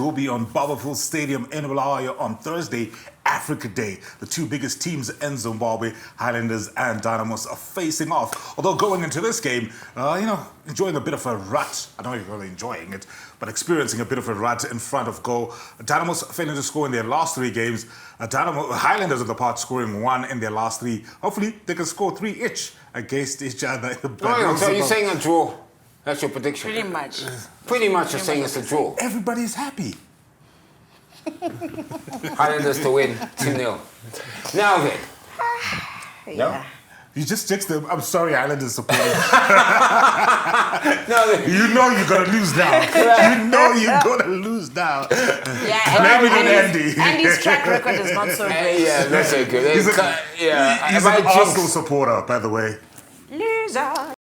will be on Barberville Stadium in Bulawayo on Thursday, Africa Day. The two biggest teams in Zimbabwe, Highlanders and Dynamos, are facing off. Although going into this game, enjoying a bit of a rut. I don't know if you're really enjoying it, but experiencing a bit of a rut in front of goal. Dynamos failing to score in their last 3 games. Highlanders on the part scoring 1 in their last 3. Hopefully they can score 3 each against each other. So you're saying a draw? That's your prediction? Pretty much. Pretty much you're saying it's a draw. Everybody's happy. Highlanders to win 2-0. Now then. Yeah. You just jinxed them. I'm sorry, Islanders supporters. No, you know you're going to lose now. You know you're going to lose now. Yeah, Blame it on Andy. Andy's track record is not so good. yeah, not so good. He's an Arsenal supporter, by the way. Loser.